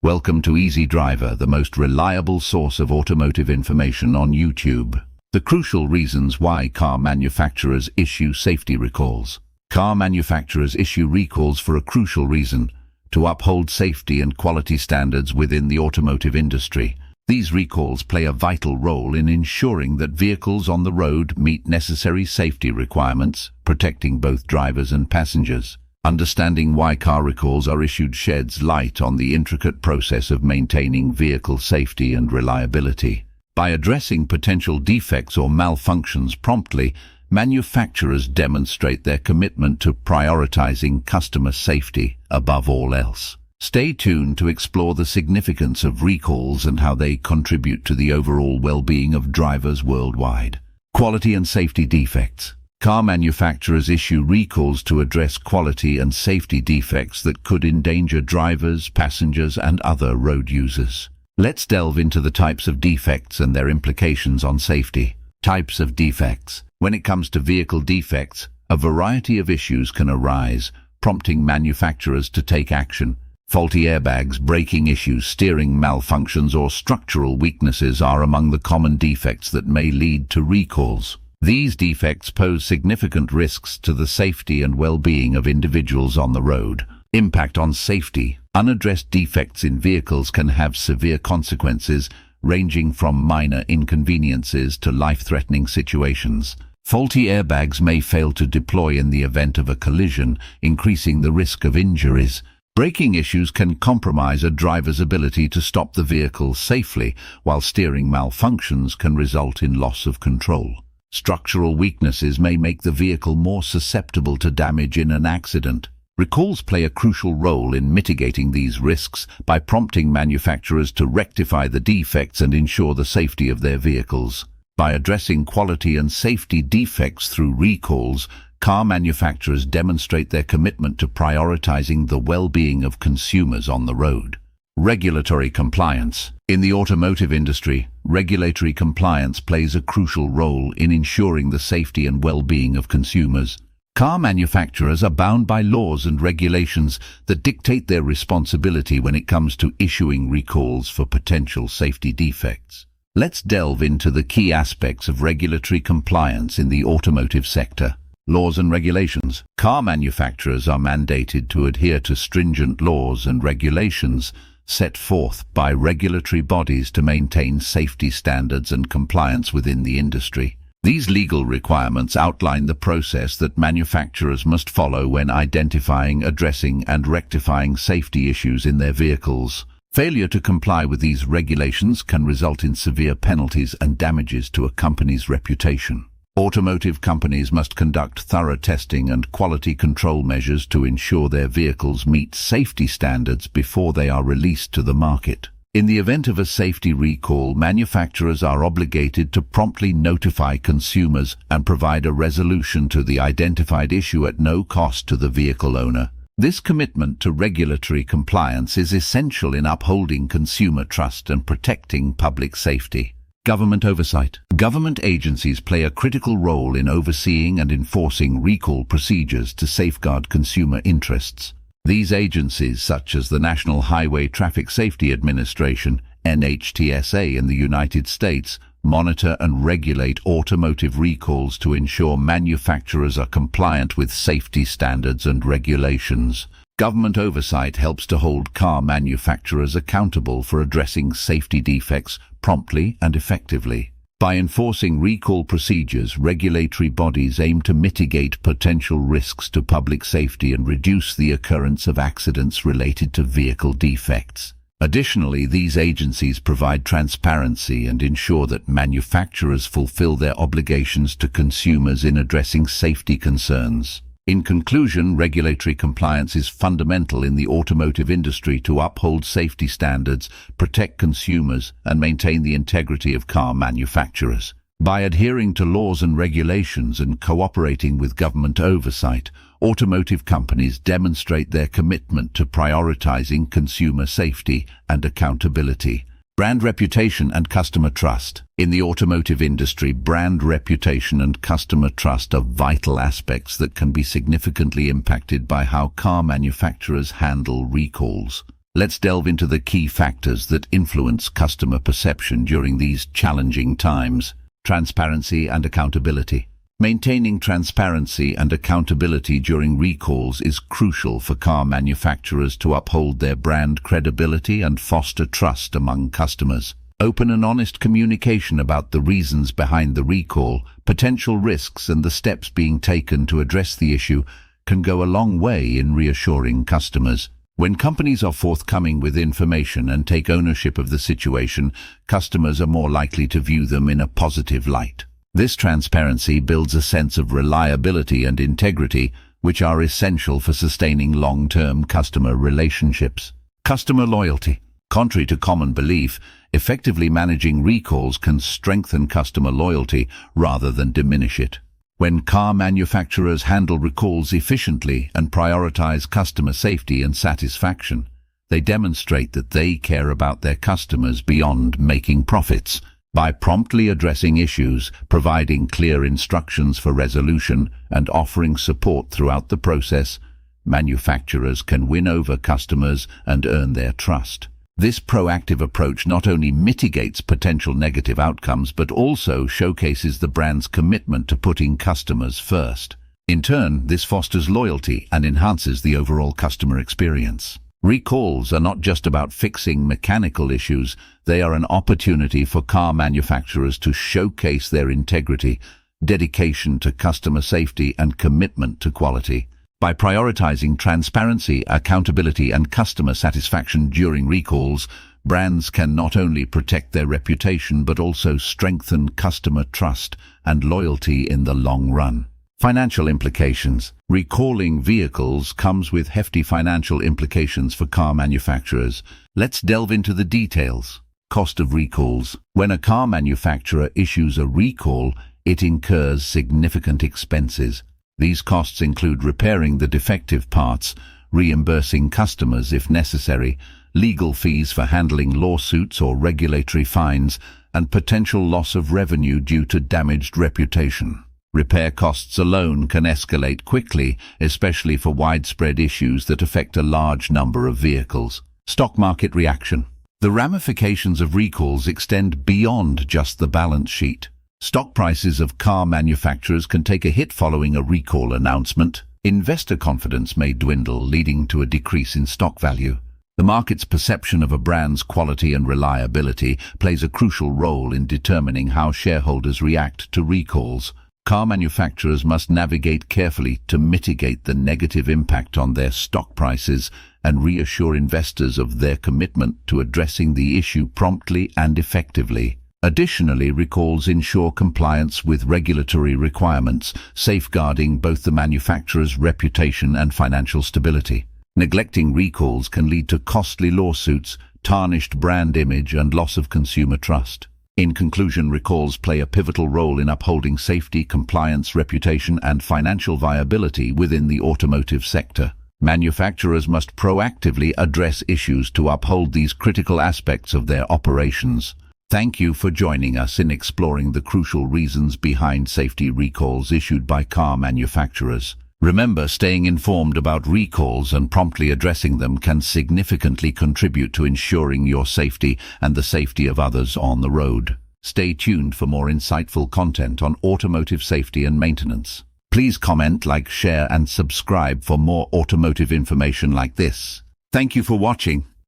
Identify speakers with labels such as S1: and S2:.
S1: Welcome to Easy Driver, the most reliable source of automotive information on YouTube. The crucial reasons why car manufacturers issue safety recalls. Car manufacturers issue recalls for a crucial reason: to uphold safety and quality standards within the automotive industry. These recalls play a vital role in ensuring that vehicles on the road meet necessary safety requirements, protecting both drivers and passengers. Understanding why car recalls are issued sheds light on the intricate process of maintaining vehicle safety and reliability. By addressing potential defects or malfunctions promptly, manufacturers demonstrate their commitment to prioritizing customer safety above all else. Stay tuned to explore the significance of recalls and how they contribute to the overall well-being of drivers worldwide. Quality and safety defects. Car manufacturers issue recalls to address quality and safety defects that could endanger drivers, passengers, and other road users. Let's delve into the types of defects and their implications on safety. Types of defects. When it comes to vehicle defects, a variety of issues can arise, prompting manufacturers to take action. Faulty airbags, braking issues, steering malfunctions, or structural weaknesses are among the common defects that may lead to recalls. These defects pose significant risks to the safety and well-being of individuals on the road. Impact on safety. Unaddressed defects in vehicles can have severe consequences, ranging from minor inconveniences to life-threatening situations. Faulty airbags may fail to deploy in the event of a collision, increasing the risk of injuries. Braking issues can compromise a driver's ability to stop the vehicle safely, while steering malfunctions can result in loss of control. Structural weaknesses may make the vehicle more susceptible to damage in an accident. Recalls play a crucial role in mitigating these risks by prompting manufacturers to rectify the defects and ensure the safety of their vehicles. By addressing quality and safety defects through recalls, car manufacturers demonstrate their commitment to prioritizing the well-being of consumers on the road. Regulatory compliance. In the automotive industry, regulatory compliance plays a crucial role in ensuring the safety and well-being of consumers. Car manufacturers are bound by laws and regulations that dictate their responsibility when it comes to issuing recalls for potential safety defects. Let's delve into the key aspects of regulatory compliance in the automotive sector. Laws and regulations. Car manufacturers are mandated to adhere to stringent laws and regulations set forth by regulatory bodies to maintain safety standards and compliance within the industry. These legal requirements outline the process that manufacturers must follow when identifying, addressing, and rectifying safety issues in their vehicles. Failure to comply with these regulations can result in severe penalties and damages to a company's reputation. Automotive companies must conduct thorough testing and quality control measures to ensure their vehicles meet safety standards before they are released to the market. In the event of a safety recall, manufacturers are obligated to promptly notify consumers and provide a resolution to the identified issue at no cost to the vehicle owner. This commitment to regulatory compliance is essential in upholding consumer trust and protecting public safety. Government oversight. Government agencies play a critical role in overseeing and enforcing recall procedures to safeguard consumer interests. These agencies, such as the National Highway Traffic Safety Administration, NHTSA in the United States, monitor and regulate automotive recalls to ensure manufacturers are compliant with safety standards and regulations. Government oversight helps to hold car manufacturers accountable for addressing safety defects promptly and effectively. By enforcing recall procedures, regulatory bodies aim to mitigate potential risks to public safety and reduce the occurrence of accidents related to vehicle defects. Additionally, these agencies provide transparency and ensure that manufacturers fulfill their obligations to consumers in addressing safety concerns. In conclusion, regulatory compliance is fundamental in the automotive industry to uphold safety standards, protect consumers, and maintain the integrity of car manufacturers. By adhering to laws and regulations and cooperating with government oversight, automotive companies demonstrate their commitment to prioritizing consumer safety and accountability. Brand reputation and customer trust. In the automotive industry, brand reputation and customer trust are vital aspects that can be significantly impacted by how car manufacturers handle recalls. Let's delve into the key factors that influence customer perception during these challenging times. Transparency and accountability. Maintaining transparency and accountability during recalls is crucial for car manufacturers to uphold their brand credibility and foster trust among customers. Open and honest communication about the reasons behind the recall, potential risks, and the steps being taken to address the issue can go a long way in reassuring customers. When companies are forthcoming with information and take ownership of the situation, customers are more likely to view them in a positive light. This transparency builds a sense of reliability and integrity, which are essential for sustaining long-term customer relationships. Customer loyalty. Contrary to common belief, effectively managing recalls can strengthen customer loyalty rather than diminish it. When car manufacturers handle recalls efficiently and prioritize customer safety and satisfaction, they demonstrate that they care about their customers beyond making profits. By promptly addressing issues, providing clear instructions for resolution, and offering support throughout the process, manufacturers can win over customers and earn their trust. This proactive approach not only mitigates potential negative outcomes but also showcases the brand's commitment to putting customers first. In turn, this fosters loyalty and enhances the overall customer experience. Recalls are not just about fixing mechanical issues, they are an opportunity for car manufacturers to showcase their integrity, dedication to customer safety, and commitment to quality. By prioritizing transparency, accountability, and customer satisfaction during recalls, brands can not only protect their reputation but also strengthen customer trust and loyalty in the long run. Financial implications. Recalling vehicles comes with hefty financial implications for car manufacturers. Let's delve into the details. Cost of recalls. When a car manufacturer issues a recall, it incurs significant expenses. These costs include repairing the defective parts, reimbursing customers if necessary, legal fees for handling lawsuits or regulatory fines, and potential loss of revenue due to damaged reputation. Repair costs alone can escalate quickly, especially for widespread issues that affect a large number of vehicles. Stock market reaction. The ramifications of recalls extend beyond just the balance sheet. Stock prices of car manufacturers can take a hit following a recall announcement. Investor confidence may dwindle, leading to a decrease in stock value. The market's perception of a brand's quality and reliability plays a crucial role in determining how shareholders react to recalls. Car manufacturers must navigate carefully to mitigate the negative impact on their stock prices and reassure investors of their commitment to addressing the issue promptly and effectively. Additionally, recalls ensure compliance with regulatory requirements, safeguarding both the manufacturer's reputation and financial stability. Neglecting recalls can lead to costly lawsuits, tarnished brand image, and loss of consumer trust. In conclusion, recalls play a pivotal role in upholding safety, compliance, reputation, and financial viability within the automotive sector. Manufacturers must proactively address issues to uphold these critical aspects of their operations. Thank you for joining us in exploring the crucial reasons behind safety recalls issued by car manufacturers. Remember, staying informed about recalls and promptly addressing them can significantly contribute to ensuring your safety and the safety of others on the road. Stay tuned for more insightful content on automotive safety and maintenance. Please comment, like, share, and subscribe for more automotive information like this. Thank you for watching.